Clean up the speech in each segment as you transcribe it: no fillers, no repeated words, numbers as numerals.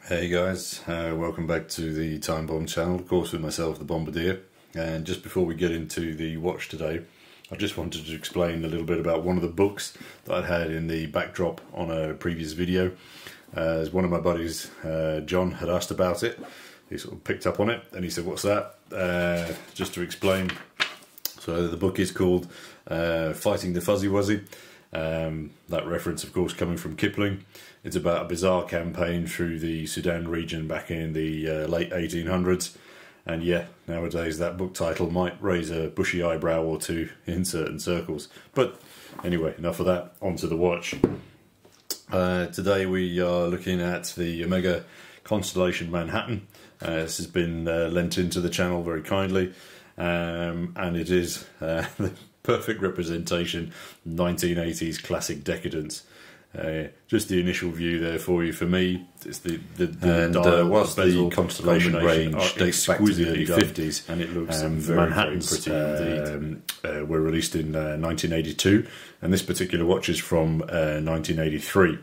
Hey guys, welcome back to the Time Bomb channel, of course with myself, the Bombardier. And just before we get into the watch today, I just wanted to explain a little bit about one of the books that I'd had in the backdrop on a previous video. As one of my buddies, John, had asked about it, he sort of picked up on it and he said, "What's that?" Just to explain, so the book is called Fighting the Fuzzy Wuzzy. That reference, of course, coming from Kipling. It's about a bizarre campaign through the Sudan region back in the late 1800s. And yeah, nowadays that book title might raise a bushy eyebrow or two in certain circles. But anyway, enough of that. On to the watch. Today we are looking at the OMEGA Constellation Manhattan. This has been lent into the channel very kindly. And it is the perfect representation of 1980s classic decadence. Just the initial view there for you. For me, it's the dial, whilst the Constellation range dates back to the early 50s, and it looks very pretty indeed. Were released in 1982, and this particular watch is from 1983.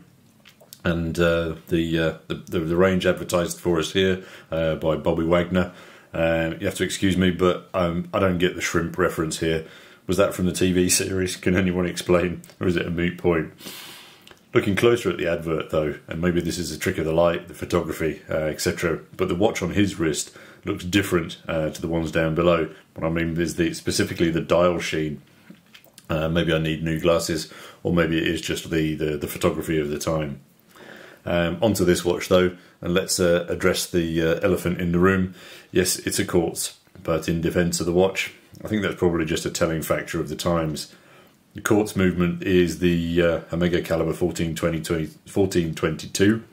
And the range advertised for us here by Bobby Wagner. You have to excuse me, but I don't get the shrimp reference here. Was that from the TV series? Can anyone explain, or is it a moot point? Looking closer at the advert though, and maybe this is a trick of the light, the photography, etc. But the watch on his wrist looks different to the ones down below. What I mean is specifically the dial sheen. Maybe I need new glasses, or maybe it is just the photography of the time. Onto this watch though, and let's address the elephant in the room. Yes, it's a quartz, but in defence of the watch, I think that's probably just a telling factor of the times. The quartz movement is the OMEGA caliber 1422.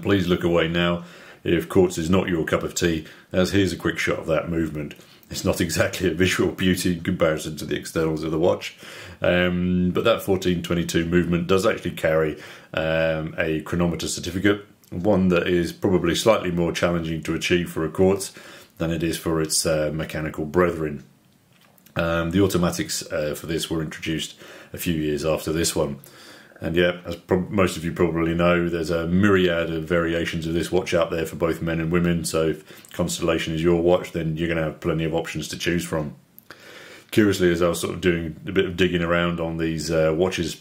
Please look away now if quartz is not your cup of tea, as here's a quick shot of that movement. It's not exactly a visual beauty in comparison to the externals of the watch, but that 1422 movement does actually carry a chronometer certificate, one that is probably slightly more challenging to achieve for a quartz than it is for its mechanical brethren. The automatics for this were introduced a few years after this one. And yeah, as most of you probably know, there's a myriad of variations of this watch out there for both men and women. So if Constellation is your watch, then you're going to have plenty of options to choose from. Curiously, as I was sort of doing a bit of digging around on these watches,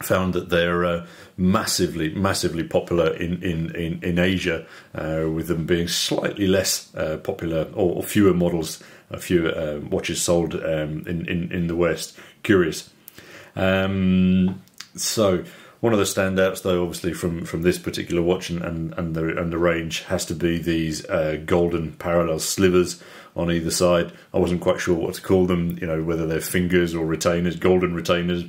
found that they're massively popular in Asia, with them being slightly less popular, or fewer models, fewer watches sold in the West. Curious. So one of the standouts, though, obviously from this particular watch and the range, has to be these golden parallel slivers on either side. I wasn't quite sure what to call them, whether they're fingers or retainers, golden retainers.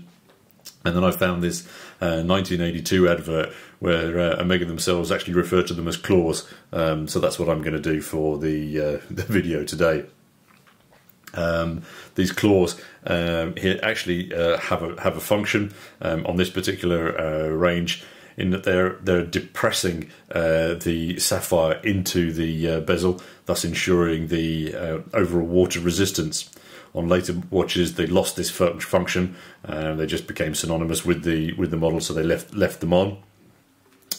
And then I found this 1982 advert where OMEGA themselves actually refer to them as claws. So that's what I'm going to do for the video today. These claws here actually have a function on this particular range, in that they're depressing the sapphire into the bezel, thus ensuring the overall water resistance. On later watches, they lost this function. They just became synonymous with the model, so they left them on.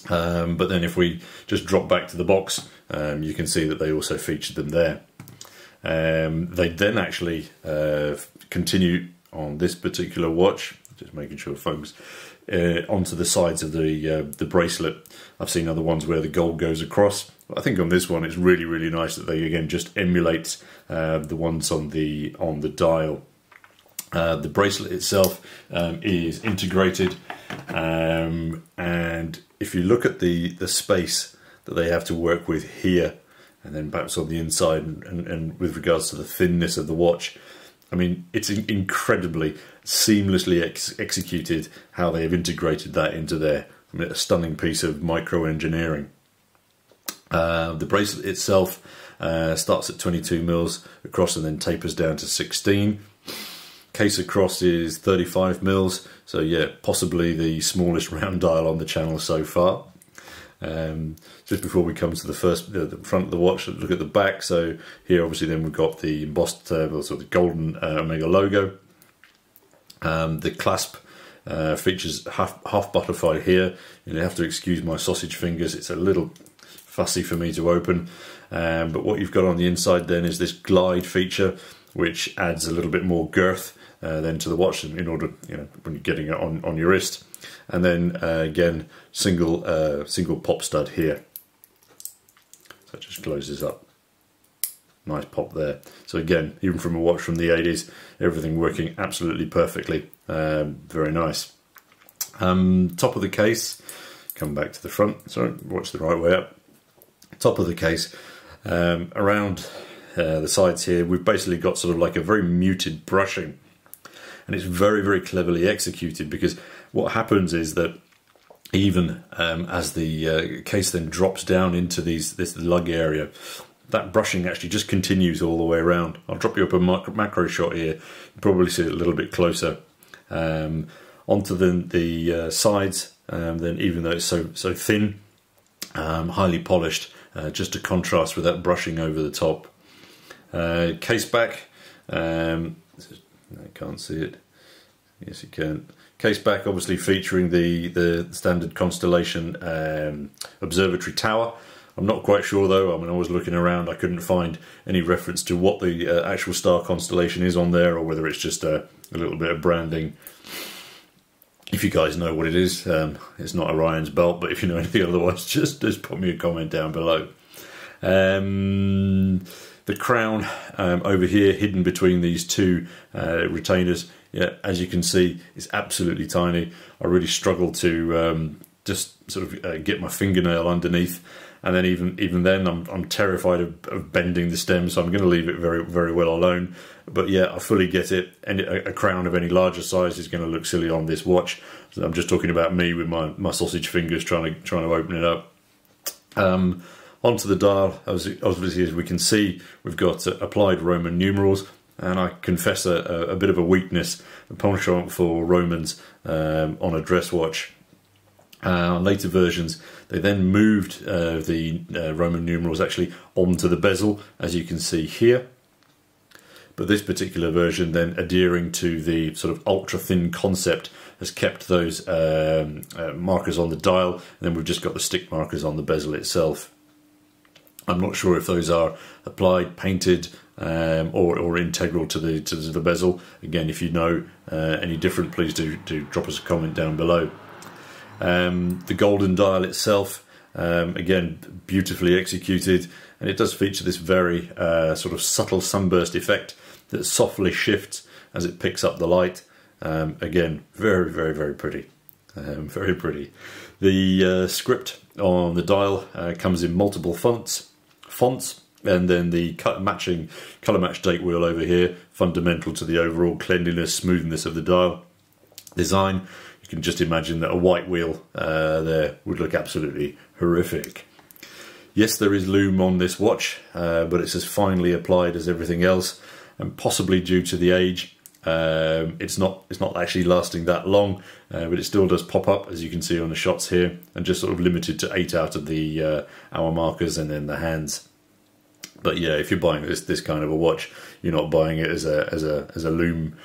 But then, if we just drop back to the box, you can see that they also featured them there. They then actually continue on this particular watch. Just making sure, folks, onto the sides of the bracelet. I've seen other ones where the gold goes across. I think on this one it's really nice that they again just emulate the ones on the dial. The bracelet itself is integrated, and if you look at the space that they have to work with here, and then perhaps on the inside, and with regards to the thinness of the watch, I mean, it's incredibly seamlessly executed how they have integrated that into there. I mean, a stunning piece of micro-engineering. The bracelet itself starts at 22 mils across and then tapers down to 16. Case across is 35 mils, so yeah, possibly the smallest round dial on the channel so far. Just before we come to the front of the watch, look at the back. So here, obviously, then we've got the embossed, sort of golden OMEGA logo. The clasp Features half butterfly here. You have to excuse my sausage fingers, it's a little fussy for me to open. But what you've got on the inside then is this glide feature, which adds a little bit more girth then to the watch in order, when you're getting it on your wrist. And then again, single pop stud here. So it just closes up. Nice pop there. So again, even from a watch from the 80s, everything working absolutely perfectly. Very nice. Top of the case, come back to the front, sorry, watch the right way up. Top of the case, around the sides here, we've basically got sort of like a very muted brushing. And it's very, very cleverly executed, because what happens is that even as the case then drops down into this lug area, that brushing actually just continues all the way around. I'll drop you up a macro shot here. You probably see it a little bit closer. Onto the sides, then even though it's so thin, highly polished, just to contrast with that brushing over the top. Case back, I can't see it. Yes, you can. Case back, obviously featuring the standard Constellation observatory tower. I'm not quite sure though. I mean, I was looking around, I couldn't find any reference to what the actual star constellation is on there, or whether it's just a little bit of branding. If you guys know what it is, it's not Orion's belt, but if you know anything otherwise, just put me a comment down below. The crown over here, hidden between these two retainers, yeah, as you can see, is absolutely tiny. I really struggle to just sort of get my fingernail underneath. And then even then, I'm terrified of bending the stem, so I'm going to leave it very, very well alone. But yeah, I fully get it. And a crown of any larger size is going to look silly on this watch. So I'm just talking about me with my sausage fingers trying to open it up. Onto the dial, obviously as we can see, we've got applied Roman numerals. And I confess a bit of a weakness, a penchant for Romans on a dress watch. On later versions, they then moved the Roman numerals actually onto the bezel, as you can see here. But this particular version, then adhering to the sort of ultra-thin concept, has kept those markers on the dial, and then we've just got the stick markers on the bezel itself. I'm not sure if those are applied, painted, or integral to the bezel. Again, if you know any different, please do drop us a comment down below. The golden dial itself, again, beautifully executed, and it does feature this very sort of subtle sunburst effect that softly shifts as it picks up the light. Again, very, very, very pretty. Very pretty. The script on the dial comes in multiple fonts, and then the colour match date wheel over here, fundamental to the overall cleanliness, smoothness of the dial design. You can just imagine that a white wheel there would look absolutely horrific. Yes, there is lume on this watch, but it's as finely applied as everything else, and possibly due to the age, it's not actually lasting that long, but it still does pop up, as you can see on the shots here, and just sort of limited to 8 out of the hour markers and then the hands. But yeah, if you're buying this kind of a watch, you're not buying it as a lume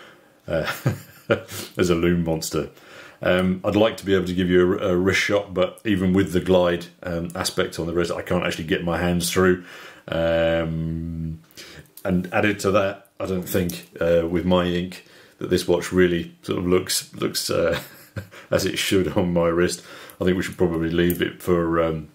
as a lume monster. I'd like to be able to give you a wrist shot, but even with the glide aspect on the wrist, I can't actually get my hands through. And added to that, I don't think with my ink that this watch really sort of looks as it should on my wrist. I think we should probably leave it for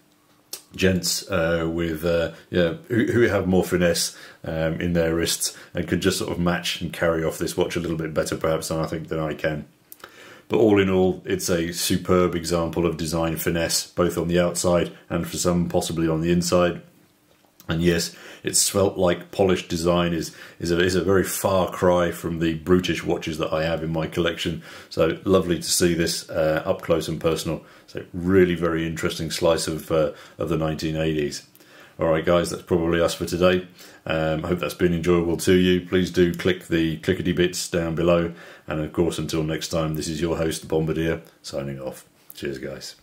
gents with who have more finesse in their wrists and could just sort of match and carry off this watch a little bit better perhaps than I can. But all in all, it's a superb example of design finesse, both on the outside and for some possibly on the inside. And yes, its svelte-like polished design is a very far cry from the brutish watches that I have in my collection. So lovely to see this up close and personal. So really very interesting slice of the 1980s. All right, guys, that's probably us for today. I hope that's been enjoyable to you. Please do click the clickety bits down below. And of course, until next time, this is your host, Bombardier, signing off. Cheers, guys.